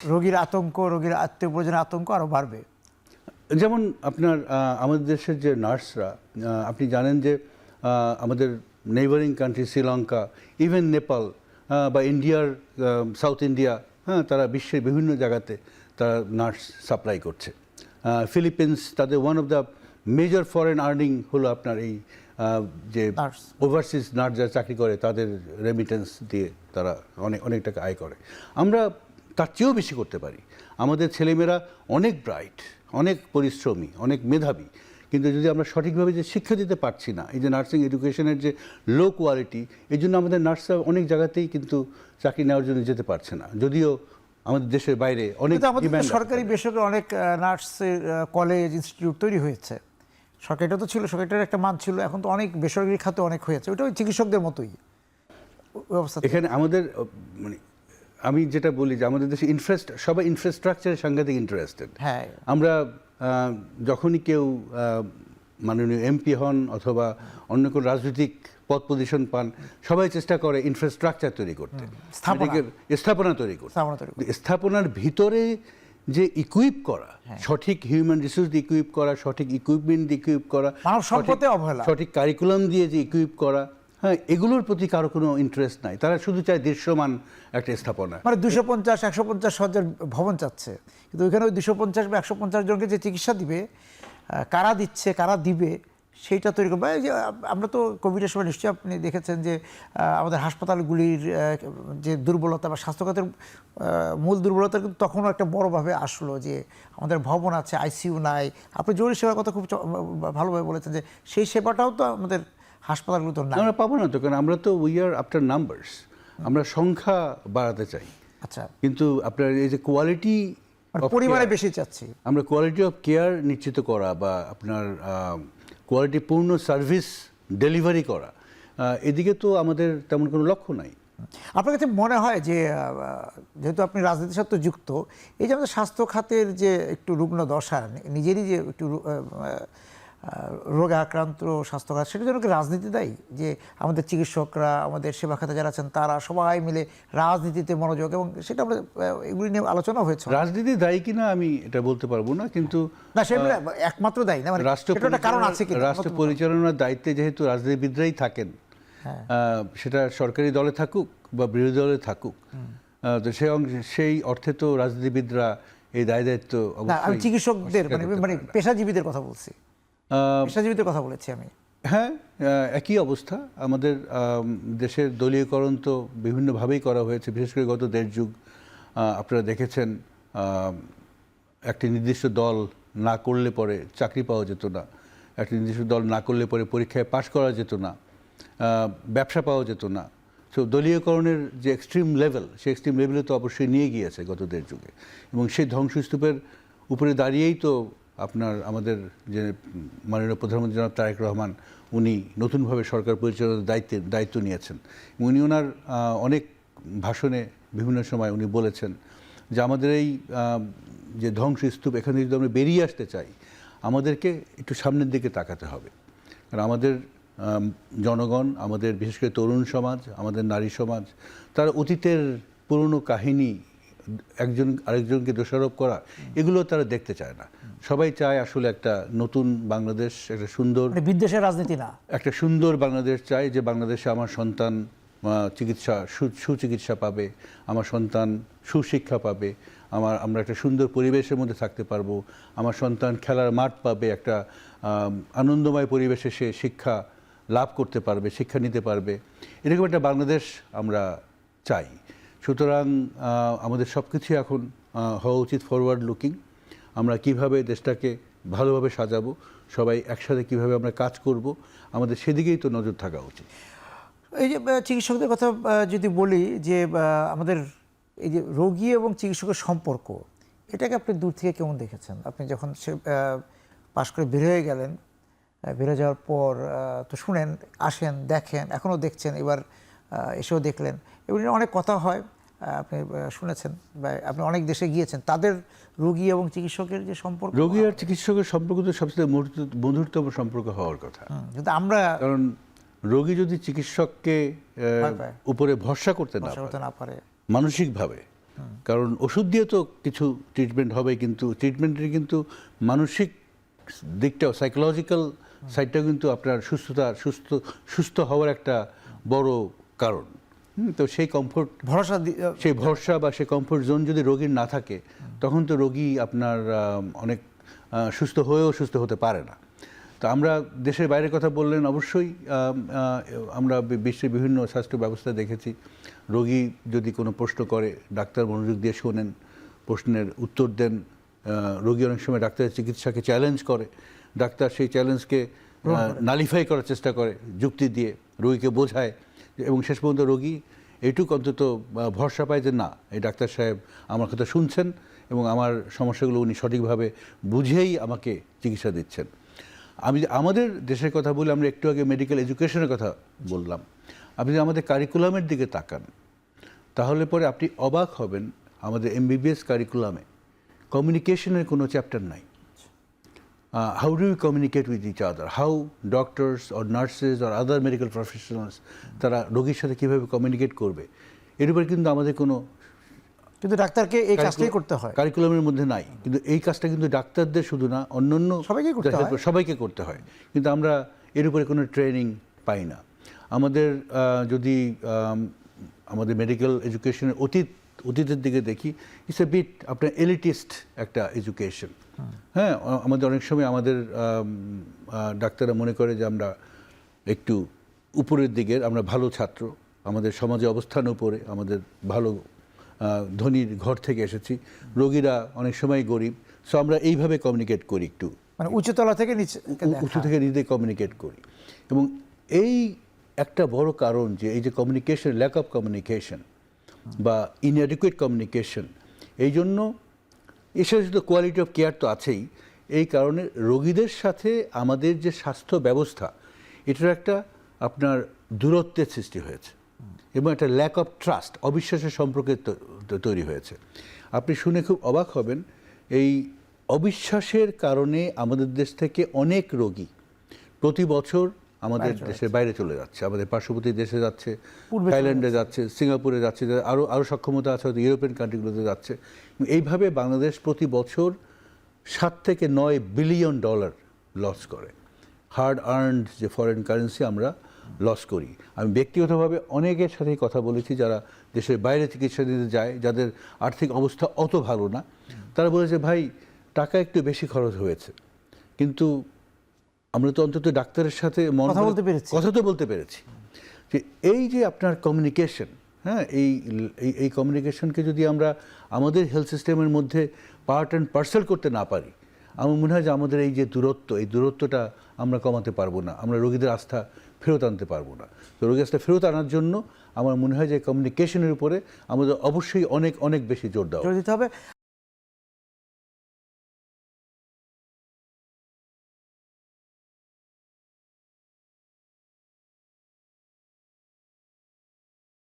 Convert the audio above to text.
রোগীর আতঙ্ক, রোগীর আত্মীয় পরিজনের আতঙ্ক আরও বাড়বে। যেমন আপনার আমাদের দেশের যে নার্সরা, আপনি জানেন যে আমাদের neighbouring country Sri Lanka, even Nepal বা ইন্ডিয়ার সাউথ ইন্ডিয়া, হ্যাঁ, তারা বিশ্বের বিভিন্ন জায়গাতে তারা নার্স সাপ্লাই করছে। ফিলিপিন্স, তাদের one of the major foreign earning হলো আপনার এই যে ওভারসিজ নার্স যারা চাকরি করে তাদের রেমিটেন্স দিয়ে তারা অনেক টাকা আয় করে। আমরা তার চেয়েও বেশি করতে পারি। আমাদের ছেলেমেয়েরা অনেক ব্রাইট, অনেক পরিশ্রমী, অনেক মেধাবী, কিন্তু যদি আমরা সঠিকভাবে যে শিক্ষা দিতে পারছি না, এই যে নার্সিং এডুকেশনের যে লো কোয়ালিটি, এই জন্য আমাদের নার্সরা অনেক জায়গাতেই কিন্তু চাকরি নেওয়ার জন্য যেতে পারছে না, যদিও আমাদের দেশের বাইরে অনেক সরকারি বেসরকারি অনেক নার্সের কলেজ ইনস্টিটিউট তৈরি হয়েছে। সরকারিটা তো ছিল, সরকারিটার একটা মান ছিল, এখন তো অনেক বেসরকারি খাতে অনেক হয়েছে, ওটা ওই চিকিৎসকদের মতোই ব্যবস্থা। এখানে আমাদের মানে আমি যেটা বলি যে আমাদের দেশে সবাই ইনফ্রাস্ট্রাকচারে সাংঘাতিক ইন্টারেস্টেড। হ্যাঁ, আমরা যখনই কেউ মাননীয় এমপি হন অথবা অন্য কোনো রাজনৈতিক পদ পজিশন পান, সবাই চেষ্টা করে ইনফ্রাস্ট্রাকচার তৈরি করতে, স্থাপনা তৈরি করতে। স্থাপনার ভিতরে যে ইকুইপ করা, সঠিক হিউম্যান রিসোর্স দিয়ে ইকুইপ করা, সঠিক ইকুইপমেন্ট দিয়ে ইকুইপ করা, সঠিক কারিকুলাম দিয়ে যে ইকুইপ করা, হ্যাঁ, এগুলোর প্রতি কারো কোনো ইন্টারেস্ট নাই। তারা শুধু চায় দৃশ্যমান একটা স্থাপনা, মানে 250-150 শয্যার ভবন চাচ্ছে, কিন্তু ওইখানে ওই 250 বা 150 জনকে যে চিকিৎসা দিবে, কারা দিচ্ছে কারা দিবে সেইটা তৈরি করবে। যে আমরা তো কোভিডের সময় নিশ্চয়ই আপনি দেখেছেন যে আমাদের হাসপাতালগুলির যে দুর্বলতা বা স্বাস্থ্যখাতের মূল দুর্বলতা কিন্তু তখনও একটা বড়োভাবে আসলো, যে আমাদের ভবন আছে, আইসিইউ নাই। আপনি জরুরি সেবার কথা খুব ভালোভাবে বলেছেন, যে সেই সেবাটাও তো আমাদের হাসপাতালগুলো তো আমরা পাবো না তো, কারণ আমরা তো উই আর আফটার নাম্বারস, আমরা সংখ্যা বাড়াতে চাই। আচ্ছা, কিন্তু আপনার এই যে কোয়ালিটি পরিমাণে বেশি চাচ্ছি, আমরা কোয়ালিটি অফ কেয়ার নিশ্চিত করা বা আপনার কোয়ালিটিপূর্ণ সার্ভিস ডেলিভারি করা, এদিকে তো আমাদের তেমন কোনো লক্ষ্য নাই। আপনার কাছে মনে হয় যে যেহেতু আপনি রাজনীতির সাথে যুক্ত, এই যে আমাদের স্বাস্থ্য খাতের যে একটু রুগ্ন দশা, নিজেরই যে একটু রোগে আক্রান্ত স্বাস্থ্যখাত, সেটার জন্য কি রাজনীতি দায়ী? যে আমাদের চিকিৎসকরা, আমাদের সেবা খাতে যারা আছেন, তারা সবাই মিলে রাজনীতিতে মনোযোগ, এবং সেটা আমরা এগুলি নিয়ে আলোচনা হয়েছে। রাজনীতি দায়ী কিনা আমি এটা বলতে পারবো না, কিন্তু না, সেটা একমাত্র দায়ী না, রাষ্ট্র পরিচালনার দায়িত্বে যেহেতু রাজনীতিবিদরাই থাকেন, সেটা সরকারি দলে থাকুক বা বিরোধী দলে থাকুক, তো সেই অর্থে তো রাজনীতিবিদরা এই দায়িত্ব আমি চিকিৎসকদের মানে পেশাজীবীদের কথা বলছি, পেশাজীবীদের কথা বলেছি আমি। হ্যাঁ, একই অবস্থা। আমাদের দেশের দলীয়করণ তো বিভিন্নভাবেই করা হয়েছে, বিশেষ করে গত 1.5 যুগ আপনারা দেখেছেন। একটি নির্দিষ্ট দল না করলে পরে চাকরি পাওয়া যেত না, একটি নির্দিষ্ট দল না করলে পরে পরীক্ষায় পাশ করা যেত না, ব্যবসা পাওয়া যেত না। তো দলীয়করণের যে এক্সট্রিম লেভেল, সেই এক্সট্রিম লেভেলে তো অবশ্যই নিয়ে গিয়েছে গত 1.5 যুগে, এবং সেই ধ্বংসস্তূপের উপরে দাঁড়িয়েই তো আপনার আমাদের যে মাননীয় প্রধানমন্ত্রী জনাব তারেক রহমান, উনি নতুনভাবে সরকার পরিচালনার দায়িত্ব নিয়েছেন। উনি ওনার অনেক ভাষণে বিভিন্ন সময় উনি বলেছেন যে আমাদের এই যে ধ্বংসস্তূপ, এখান থেকে যদি আমরা বেরিয়ে আসতে চাই, আমাদেরকে একটু সামনের দিকে তাকাতে হবে। কারণ আমাদের জনগণ, আমাদের বিশেষ করে তরুণ সমাজ, আমাদের নারী সমাজ, তার অতীতের পুরনো কাহিনী, একজন আরেকজনকে দোষারোপ করা, এগুলো তারা দেখতে চায় না। সবাই চায় আসলে একটা নতুন বাংলাদেশ, একটা সুন্দর বিদ্বেষের রাজনীতি না, একটা সুন্দর বাংলাদেশ চাই, যে বাংলাদেশে আমার সন্তান সুচিকিৎসা পাবে, আমার সন্তান সুশিক্ষা পাবে, আমরা একটা সুন্দর পরিবেশের মধ্যে থাকতে পারবো, আমার সন্তান খেলার মাঠ পাবে, একটা আনন্দময় পরিবেশে সে শিক্ষা লাভ করতে পারবে, শিক্ষা নিতে পারবে, এরকম একটা বাংলাদেশ আমরা চাই। সুতরাং আমাদের সব কিছু এখন হওয়া উচিত ফরওয়ার্ড লুকিং। আমরা কিভাবে দেশটাকে ভালোভাবে সাজাবো, সবাই একসাথে কিভাবে আমরা কাজ করব, আমাদের সেদিকেই তো নজর থাকা উচিত। এই যে চিকিৎসকদের কথা যদি বলি, যে আমাদের এই যে রোগী এবং চিকিৎসকের সম্পর্ক, এটাকে আপনি দূর থেকে কেমন দেখেছেন? আপনি যখন সে পাশ করে বের হয়ে গেলেন, বের হয়ে যাওয়ার পর তো শুনেন, আসেন, দেখেন, এখনও দেখছেন, এবার এসেও দেখলেন, এগুলি অনেক কথা হয়, আপনি শুনেছেন বা আপনি অনেক দেশে গিয়েছেন। তাদের রোগী এবং চিকিৎসকের যে সম্পর্ক, রোগী আর চিকিৎসকের সম্পর্ক তো সবচেয়ে মধুরতম সম্পর্ক হওয়ার কথা। কিন্তু আমরা, কারণ রোগী যদি চিকিৎসককে উপরে ভরসা করতে না পারে মানসিকভাবে, কারণ ওষুধ দিয়ে তো কিছু ট্রিটমেন্ট হবে, কিন্তু ট্রিটমেন্টের কিন্তু মানসিক দিকটাও, সাইকোলজিক্যাল সাইডটাও কিন্তু আপনার সুস্থ হওয়ার একটা বড় কারণ। তো সেই কমফোর্ট, সেই ভরসা বা সেই কমফোর্ট জোন যদি রোগীর না থাকে, তখন তো রোগী আপনার অনেক সুস্থ হয়েও সুস্থ হতে পারে না। তো আমরা দেশের বাইরের কথা বললেন, অবশ্যই আমরা বিশ্বের বিভিন্ন স্বাস্থ্য ব্যবস্থা দেখেছি, রোগী যদি কোনো প্রশ্ন করে ডাক্তার মনোযোগ দিয়ে শোনেন, প্রশ্নের উত্তর দেন। রোগী অনেক সময় ডাক্তারের চিকিৎসাকে চ্যালেঞ্জ করে, ডাক্তার সেই চ্যালেঞ্জকে নালিফাই করার চেষ্টা করে যুক্তি দিয়ে, রোগীকে বোঝায়, এবং শেষ পর্যন্ত রোগী এইটুকু অন্তত ভরসা পায় যে না, এই ডাক্তার সাহেব আমার কথা শুনছেন এবং আমার সমস্যাগুলো উনি সঠিকভাবে বুঝেই আমাকে চিকিৎসা দিচ্ছেন। আমি আমাদের দেশের কথা বলি, আমরা একটু আগে মেডিকেল এডুকেশনের কথা বললাম। আপনি যদি আমাদের কারিকুলামের দিকে তাকান, তাহলে পরে আপনি অবাক হবেন, আমাদের এমবিবিএস কারিকুলামে কমিউনিকেশনের কোনো চ্যাপ্টার নাই। How do you communicate with each other? How doctors or nurses or other medical professionals তারা রোগীর সাথে কীভাবে কমিউনিকেট করবে, এর উপরে কিন্তু আমাদের কোনো, কিন্তু ডাক্তারকে এই কাজটাই করতে হয়, কারিকুলামের মধ্যে নাই। কিন্তু এই কাজটা কিন্তু ডাক্তারদের শুধু না, অন্যান্য সবাইকে করতে হয়, কিন্তু আমরা এর উপরে কোনো ট্রেনিং পাই না। আমাদের যদি আমাদের মেডিকেল এডুকেশনের অতীতের দিকে দেখি, ইটস এ বিট আপনার এলিটিস্ট একটা এডুকেশন। হ্যাঁ, আমাদের অনেক সময় আমাদের ডাক্তাররা মনে করে যে আমরা একটু উপরের দিকের, আমরা ভালো ছাত্র, আমাদের সমাজে অবস্থান উপরে, আমাদের ভালো ধনীর ঘর থেকে এসেছি, রোগীরা অনেক সময় গরিব, সো আমরা এইভাবে কমিউনিকেট করি, একটু মানে উচ্চতলা থেকে উঁচু থেকে নিচে কমিউনিকেট করি। এবং এই একটা বড় কারণ যে এই যে কমিউনিকেশন, ল্যাক অফ কমিউনিকেশন বা ইনঅ্যাডিকুয়েট কমিউনিকেশন, এই জন্য এছাড়া শুধু কোয়ালিটি অফ কেয়ার তো আছেই, এই কারণে রোগীদের সাথে আমাদের যে স্বাস্থ্য ব্যবস্থা, এটার একটা আপনার দূরত্বের সৃষ্টি হয়েছে এবং একটা ল্যাক অফ ট্রাস্ট, অবিশ্বাসের সম্পর্কের তৈরি হয়েছে। আপনি শুনে খুব অবাক হবেন, এই অবিশ্বাসের কারণে আমাদের দেশ থেকে অনেক রোগী প্রতি বছর আমাদের দেশের বাইরে চলে যাচ্ছে, আমাদের পার্শ্ববর্তী দেশে যাচ্ছে, থাইল্যান্ডে যাচ্ছে, সিঙ্গাপুরে যাচ্ছে, আরও সক্ষমতা আছে হয়তো ইউরোপিয়ান কান্ট্রিগুলোতে যাচ্ছে। এইভাবে বাংলাদেশ প্রতি বছর 7 থেকে 9 বিলিয়ন ডলার লস করে, হার্ড আর্নড যে ফরেন কারেন্সি আমরা লস করি। আমি ব্যক্তিগতভাবে অনেকের সাথেই কথা বলেছি যারা দেশের বাইরে চিকিৎসা নিতে যায়, যাদের আর্থিক অবস্থা অত ভালো না, তারা বলেছে ভাই টাকা একটু বেশি খরচ হয়েছে, কিন্তু আমরা তো অন্তত ডাক্তারের সাথে কথা তো বলতে পেরেছি। যে এই যে আপনার কমিউনিকেশন, হ্যাঁ, এই কমিউনিকেশনকে যদি আমরা আমাদের হেলথ সিস্টেমের মধ্যে পার্ট অ্যান্ড পার্সেল করতে না পারি, আমার মনে হয় যে আমাদের এই যে দূরত্ব, এই দূরত্বটা আমরা কমাতে পারবো না, আমরা রোগীদের আস্থা ফেরত আনতে পারবো না। তো রোগীর আস্থা ফেরত আনার জন্য আমার মনে হয় যে কমিউনিকেশনের উপরে আমাদের অবশ্যই অনেক অনেক বেশি জোর দিতে হবে।